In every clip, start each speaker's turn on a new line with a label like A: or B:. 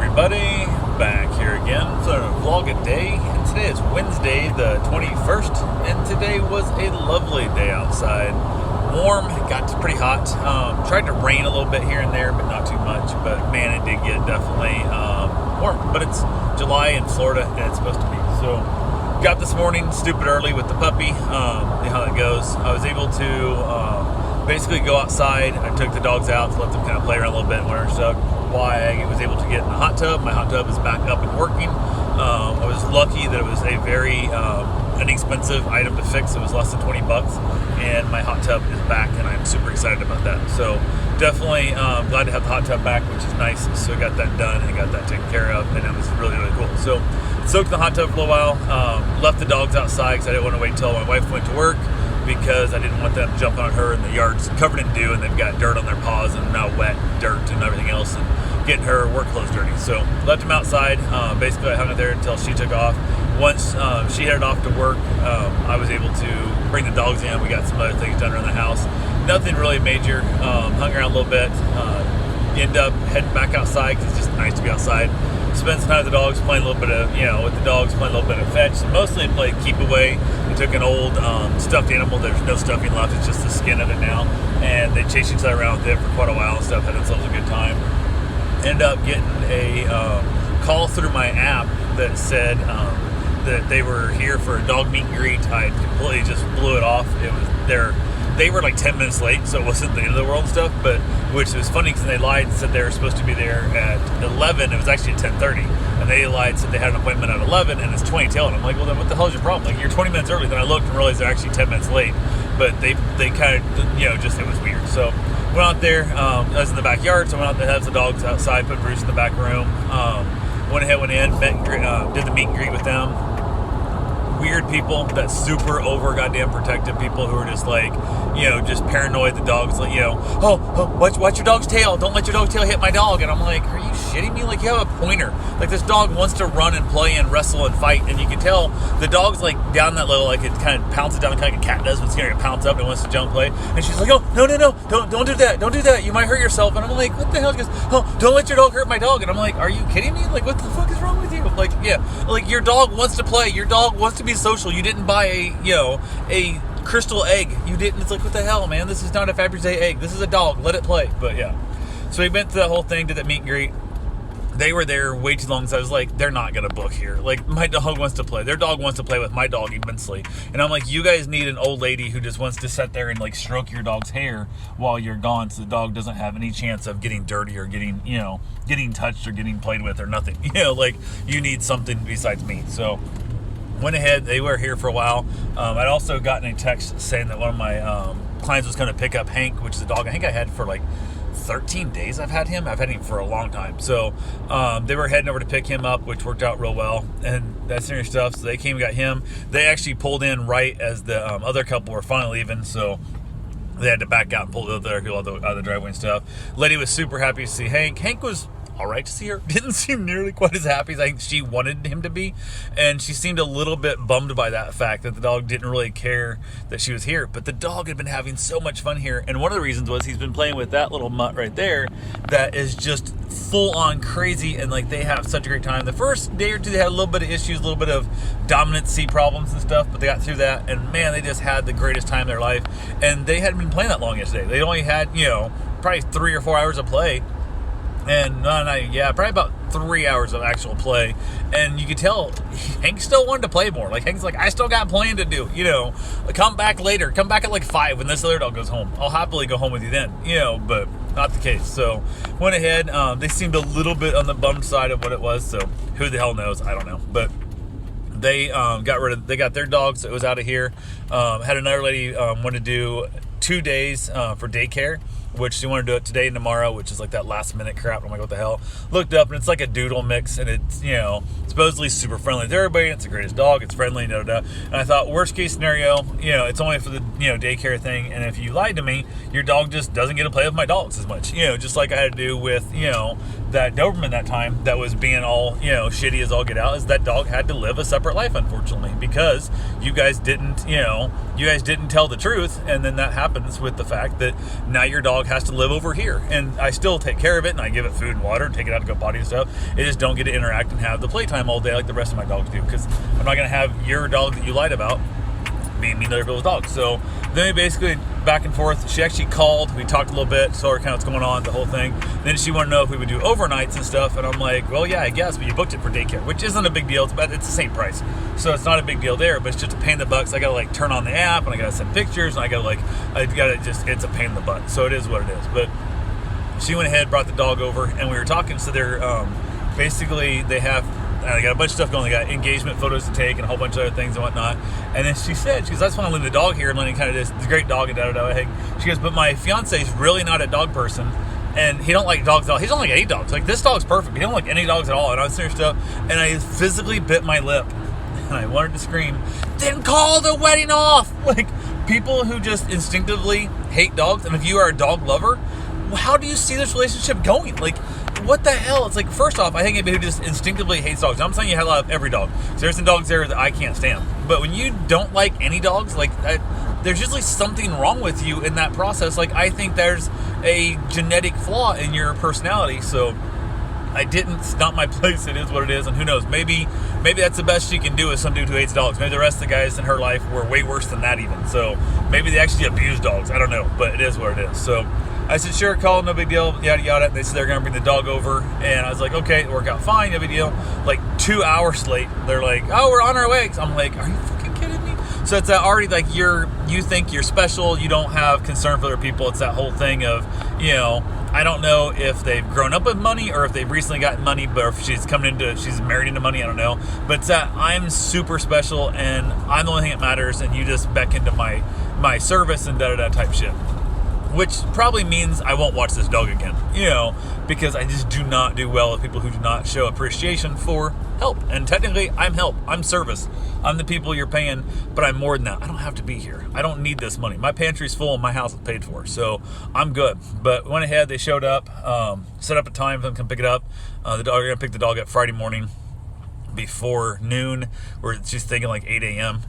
A: everybody, back here again for a vlog a day, and today is Wednesday the 21st, and today was a lovely day outside. Warm, it got pretty hot, tried to rain a little bit here and there, but not too much, but man, it did get definitely warm, but it's July in Florida, and it's supposed to be, so got this morning stupid early with the puppy, you know how that goes. I was able to basically go outside. I took the dogs out to let them kind of play around a little bit and whatever stuff. Why I was able to get in the hot tub. My hot tub is back up and working. I was lucky that it was a very inexpensive item to fix. It was less than 20 bucks, and my hot tub is back, and I'm super excited about that. So definitely glad to have the hot tub back, which is nice. So I got that done and got that taken care of, and it was really, really cool. So soaked in the hot tub for a little while, left the dogs outside because I didn't want to wait until my wife went to work, because I didn't want them jumping on her, and the yard's covered in dew, and they've got dirt on their paws and now wet dirt and everything else, and getting her work clothes dirty. So left them outside. Basically, I hung it there until she took off. Once she headed off to work, I was able to bring the dogs in. We got some other things done around the house. Nothing really major. Hung around a little bit. End up heading back outside because it's just nice to be outside. Spend some time with the dogs, playing a little bit of, with the dogs, playing a little bit of fetch. Mostly played keep away. We took an old stuffed animal. There's no stuffing left. It's just the skin of it now. And they chased each other around with it for quite a while and stuff. Had themselves a good time. Ended up getting a call through my app that said that they were here for a dog meet and greet. I completely just blew it off. It was they were like 10 minutes late, so it wasn't the end of the world and stuff, but which was funny because they lied and said they were supposed to be there at 11. It was actually at 10:30, and they lied and said they had an appointment at 11, and it's 20 till, and I'm like, well, then what the hell is your problem? Like, you're 20 minutes early. Then I looked and realized they're actually 10 minutes late, but they kind of, just, it was weird. So went out there. I was in the backyard, so I went out there, had the dogs outside, put Bruce in the back room, went in, did the meet and greet with them. Weird people, that super over goddamn protective people who are just like, just paranoid. The dog's like, watch your dog's tail. Don't let your dog's tail hit my dog. And I'm like, are you shitting me? Like, you have a pointer. Like, this dog wants to run and play and wrestle and fight. And you can tell the dog's like down that level, like it kind of pounces down kind of like a cat does when it's going to pounce up and wants to jump play. And she's like, oh, no, don't do that. Don't do that. You might hurt yourself. And I'm like, what the hell? She goes, oh, don't let your dog hurt my dog. And I'm like, are you kidding me? Like, what the fuck is wrong with you? Like, yeah, like your dog wants to play. Your dog wants to be social. You didn't buy a crystal egg. You didn't. It's like, what the hell, man? This is not a Fabergé egg. This is a dog. Let it play. But yeah, so we went through that whole thing, did that meet and greet. They were there way too long, so I was like, they're not gonna book here. Like, my dog wants to play. Their dog wants to play with my dog immensely. And I'm like, you guys need an old lady who just wants to sit there and like stroke your dog's hair while you're gone, so the dog doesn't have any chance of getting dirty or getting touched or getting played with or nothing. Like, you need something besides me. So went ahead. They were here for a while. I'd also gotten a text saying that one of my clients was going to pick up Hank, which is a dog I think I had for like 13 days. I've had him for a long time. So they were heading over to pick him up, which worked out real well, and that's serious stuff. So they came and got him. They actually pulled in right as the other couple were finally leaving, so they had to back out and pull the other people out of the driveway and stuff. Lady was super happy to see Hank. Hank was all right to see her. Didn't seem nearly quite as happy as I think she wanted him to be, and she seemed a little bit bummed by that fact that the dog didn't really care that she was here. But the dog had been having so much fun here, and one of the reasons was he's been playing with that little mutt right there that is just full on crazy, and like, they have such a great time. The first day or two they had a little bit of issues, a little bit of dominancy problems and stuff, but they got through that, and man, they just had the greatest time of their life. And they hadn't been playing that long yesterday. They only had probably 3 or 4 hours of play. And probably about 3 hours of actual play. And you could tell Hank still wanted to play more. Like, Hank's like, I still got playing to do. Come back later. Come back at like 5 when this other dog goes home. I'll happily go home with you then. But not the case. So went ahead. They seemed a little bit on the bummed side of what it was. So who the hell knows? I don't know. But they they got their dog, so it was out of here. Had another lady want to do 2 days for daycare, which she wanted to do it today and tomorrow, which is like that last minute crap. I'm like, what the hell? Looked up, and it's like a doodle mix, and it's, supposedly super friendly to everybody. It's the greatest dog. It's friendly, And I thought, worst case scenario, it's only for the, daycare thing. And if you lied to me, your dog just doesn't get to play with my dogs as much, just like I had to do with, that Doberman that time that was being all, shitty as all get out, is that dog had to live a separate life, unfortunately, because you guys didn't tell the truth. And then that happens with the fact that now your dog has to live over here. And I still take care of it, and I give it food and water and take it out to go potty and stuff. It just don't get to interact and have the playtime all day like the rest of my dogs do, because I'm not going to have your dog that you lied about being mean to other people's dogs. So then we basically back and forth. She actually called. We talked a little bit, told her kind of what's going on, the whole thing. Then she wanted to know if we would do overnights and stuff. And I'm like, well, yeah, I guess, but you booked it for daycare, which isn't a big deal. It's the same price. So it's not a big deal there, but it's just a pain in the butt. I got to turn on the app, and I got to send pictures, and it's a pain in the butt. So it is what it is. But she went ahead, brought the dog over, and we were talking. So they're basically, they have, they got a bunch of stuff going. They got engagement photos to take and a whole bunch of other things and whatnot. And then she said, I just want to leave the dog here and let him kind of this great dog and da-da-da. She goes, but my fiance's really not a dog person, and he don't like dogs at all. He don't like any dogs. Like, this dog's perfect. He don't like any dogs at all. And I was saying stuff, and I physically bit my lip, and I wanted to scream, then call the wedding off. Like, people who just instinctively hate dogs, and if you are a dog lover, how do you see this relationship going? Like, what the hell? It's like, first off, I think anybody who just instinctively hates dogs. I'm saying you have a lot of every dog. So there's some dogs there that I can't stand. But when you don't like any dogs, there's usually something wrong with you in that process. Like, I think there's a genetic flaw in your personality. So it's not my place. It is what it is. And who knows? Maybe that's the best she can do is some dude who hates dogs. Maybe the rest of the guys in her life were way worse than that even. So maybe they actually abuse dogs. I don't know. But it is what it is. So I said, sure, call, no big deal, yada, yada. They said they're going to bring the dog over. And I was like, okay, it worked out fine, no big deal. 2 hours late, they're like, oh, we're on our way. I'm like, are you fucking kidding me? So it's already you think you're special. You don't have concern for other people. It's that whole thing of, I don't know if they've grown up with money or if they've recently gotten money, but if she's married into money, I don't know. But it's that I'm super special and I'm the only thing that matters, and you just beck into my service and da-da-da type shit. Which probably means I won't watch this dog again, because I just do not do well with people who do not show appreciation for help. And technically, I'm help. I'm service. I'm the people you're paying, but I'm more than that. I don't have to be here. I don't need this money. My pantry's full and my house is paid for, so I'm good. But went ahead, they showed up, set up a time for them to come pick it up. They're going to pick the dog up Friday morning before noon, where she's thinking 8 a.m.,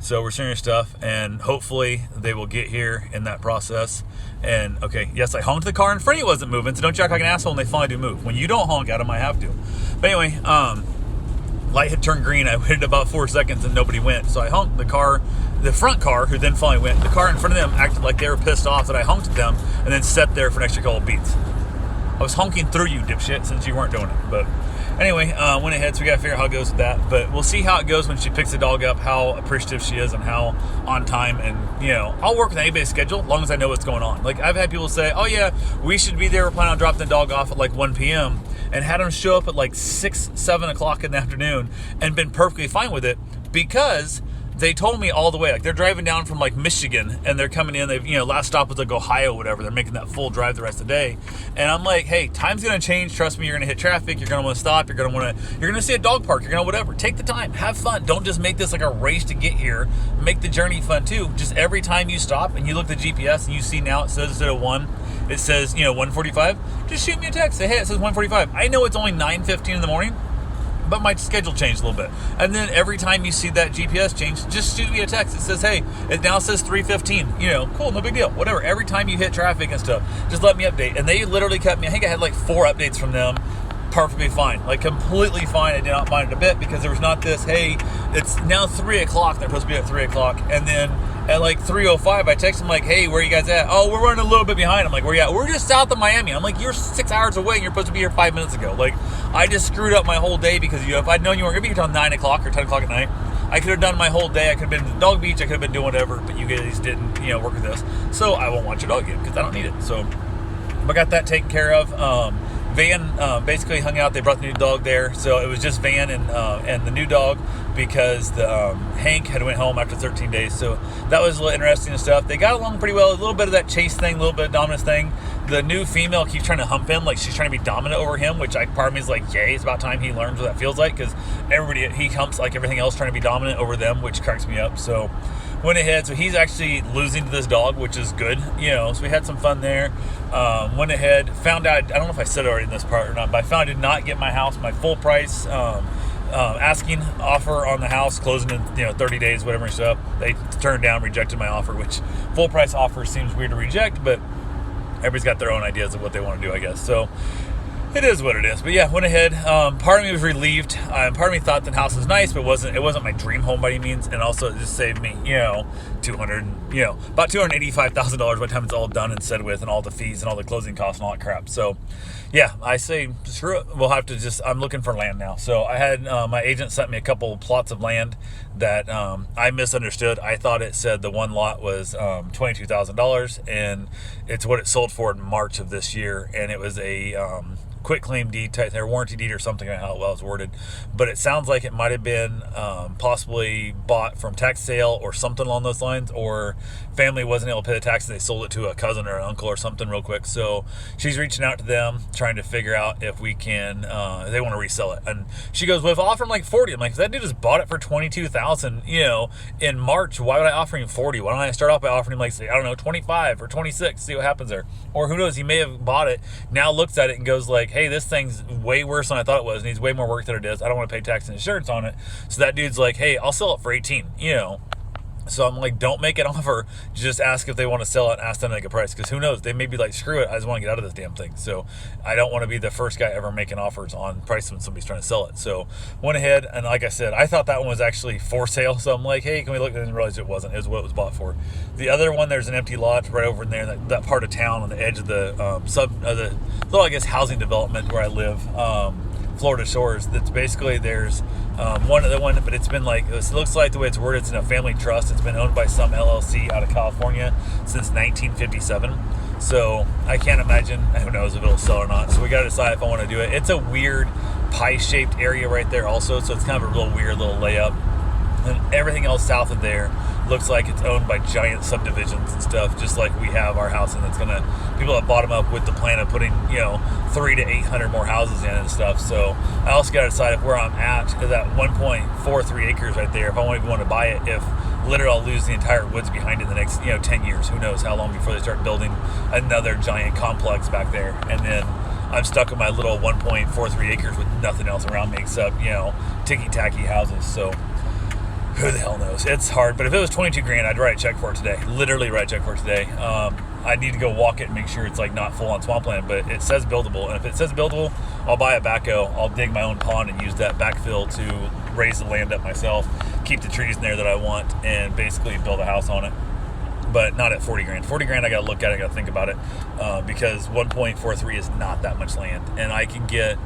A: So we're sharing stuff, and hopefully they will get here in that process. And okay, yes, I honked the car in front of you, wasn't moving, so don't you act like an asshole when they finally do move. When you don't honk at them, I have to. But anyway, light had turned green. I waited about 4 seconds and nobody went. So I honked the car, the front car, who then finally went. The car in front of them acted like they were pissed off that I honked at them, and then sat there for an extra couple of beats. I was honking through you, dipshit, since you weren't doing it. But anyway, went ahead, so we got to figure out how it goes with that. But we'll see how it goes when she picks the dog up, how appreciative she is and how on time. And, I'll work with anybody's schedule as long as I know what's going on. I've had people say, oh, yeah, we should be there. We're planning on dropping the dog off at 1 p.m. and had them show up at 6, 7 o'clock in the afternoon and been perfectly fine with it because they told me all the way, they're driving down from Michigan and they're coming in. They've, last stop was Ohio, whatever. They're making that full drive the rest of the day. And I'm like, hey, time's going to change. Trust me, you're going to hit traffic. You're going to want to stop. You're going to see a dog park. You're going to whatever. Take the time. Have fun. Don't just make this a race to get here. Make the journey fun too. Just every time you stop and you look at the GPS and you see now it says instead of 1, it says, 1:45. Just shoot me a text. Say, hey, it says 1:45. I know it's only 9:15 in the morning, but my schedule changed a little bit. And then every time you see that GPS change, just shoot me a text. It says, hey, it now says 3:15. Cool, no big deal. Whatever. Every time you hit traffic and stuff, just let me update. And they literally kept me, I think I had 4 updates from them. Perfectly fine. Completely fine. I did not mind it a bit because there was not this, hey, it's now 3 o'clock. They're supposed to be at 3 o'clock. And then at 3:05, I text them hey, where are you guys at? Oh, we're running a little bit behind. I'm like, where you at? We're just south of Miami. I'm like, you're 6 hours away and you're supposed to be here 5 minutes ago. I just screwed up my whole day because if I'd known you weren't going to be here till 9 o'clock or 10 o'clock at night, I could have done my whole day. I could have been to the dog beach. I could have been doing whatever, but you guys didn't, work with this. So I won't watch your dog again because I don't need it. So I got that taken care of. Van basically hung out. They brought the new dog there, so it was just Van and the new dog because the Hank had went home after 13 days. So that was a little interesting and stuff. They got along pretty well. A little bit of that chase thing, a little bit of dominance thing. The new female keeps trying to hump him, she's trying to be dominant over him, which part of me is yay, it's about time he learns what that feels like because he humps everything else trying to be dominant over them, which cracks me up. So went ahead. So he's actually losing to this dog, which is good, so we had some fun there. Went ahead, found out, I don't know if I said it already in this part or not, but I found I did not get my house, my full price asking offer on the house, closing in 30 days, whatever stuff. They turned down, rejected my offer, which full price offer seems weird to reject, but everybody's got their own ideas of what they want to do, I guess. So it is what it is. But yeah, went ahead. Part of me was relieved. Part of me thought the house was nice, but it wasn't my dream home by any means. And also it just saved me, about $285,000 by the time it's all done and said with, and all the fees and all the closing costs and all that crap. So yeah, I say screw it. We'll have to I'm looking for land now. So I had my agent sent me a couple plots of land that I misunderstood. I thought it said the one lot was $22,000, and it's what it sold for in March of this year, and it was a quit claim deed type, their warranty deed or something, like how it was worded. But it sounds like it might have been possibly bought from tax sale or something along those lines, or family wasn't able to pay the taxes, they sold it to a cousin or an uncle or something real quick. So she's reaching out to them, trying to figure out if we can, they want to resell it. And she goes, well, if I offer him like 40, I'm like, that dude just bought it for 22,000, in March. Why would I offer him 40? Why don't I start off by offering him, like, say, I don't know, 25 or 26, see what happens there. Or who knows, he may have bought it, now looks at it and goes like, hey, this thing's way worse than I thought it was, needs way more work than it is, I don't want to pay tax and insurance on it. So that dude's like, hey, I'll sell it for 18, So I'm like, don't make an offer, just ask if they want to sell it, and ask them to make a price, because who knows, they may be like, screw it, I just want to get out of this damn thing. So I don't want to be the first guy ever making offers on price when somebody's trying to sell it. So went ahead, and like I said, I thought that one was actually for sale, so I'm like, hey, can we look? And then realized it wasn't. It was what it was bought for. The other one, there's an empty lot right over in there, that part of town on the edge of the the little, I guess, housing development where I live, Florida Shores. That's basically, there's one other one, but it's been like, it looks like the way it's worded, it's in a family trust. It's been owned by some LLC out of California since 1957. So I can't imagine, who knows if it'll sell or not. So we got to decide if I want to do it. It's a weird pie-shaped area right there also, so it's kind of a real weird little layup. And everything else south of there looks like it's owned by giant subdivisions and stuff, just like we have our house, and it's gonna, people have bought them up with the plan of putting 300 to 800 more houses in and stuff. So I also got to decide if where I'm at is that 1.43 acres right there, if I even want to buy it, if literally I'll lose the entire woods behind it in the next 10 years. Who knows how long before they start building another giant complex back there, and then I'm stuck with my little 1.43 acres with nothing else around me except ticky-tacky houses. So who the hell knows? It's hard. But if it was 22 grand, I'd write a check for it today. Literally write a check for it today. I need to go walk it and make sure it's like not full on swampland, but it says buildable. And if it says buildable, I'll buy a backhoe. I'll dig my own pond and use that backfill to raise the land up myself, keep the trees in there that I want, and basically build a house on it. But not at 40 grand. 40 grand, I got to look at it, I got to think about it, because 1.43 is not that much land. And I can get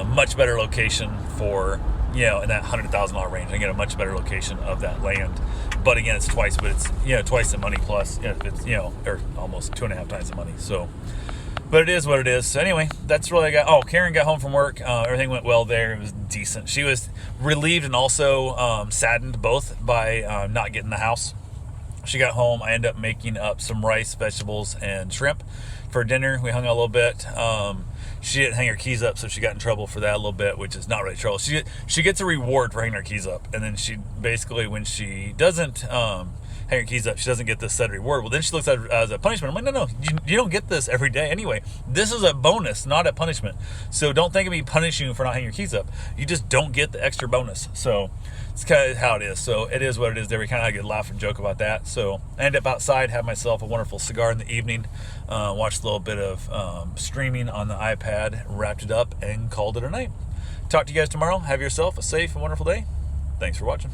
A: much better location for, in that $100,000 range. I get a much better location of that land. But again, it's twice, but it's, twice the money plus, it's, or almost 2.5 times the money. So, but it is what it is. So anyway, that's really I got. Oh, Karen got home from work. Everything went well there. It was decent. She was relieved and also saddened both by not getting the house. She got home. I ended up making up some rice, vegetables, and shrimp for dinner. We hung out a little bit. She didn't hang her keys up, so she got in trouble for that a little bit, which is not really trouble. She gets a reward for hanging her keys up, and then she basically, when she doesn't hang her keys up, she doesn't get this said reward. Well, then she looks at it as a punishment. I'm like, no, you don't get this every day anyway. This is a bonus, not a punishment. So don't think of me punishing you for not hanging your keys up. You just don't get the extra bonus. So it's kind of how it is. So it is what it is there. We kind of had a good laugh and joke about that. So I ended up outside, had myself a wonderful cigar in the evening, watched a little bit of streaming on the iPad, wrapped it up, and called it a night. Talk to you guys tomorrow. Have yourself a safe and wonderful day. Thanks for watching.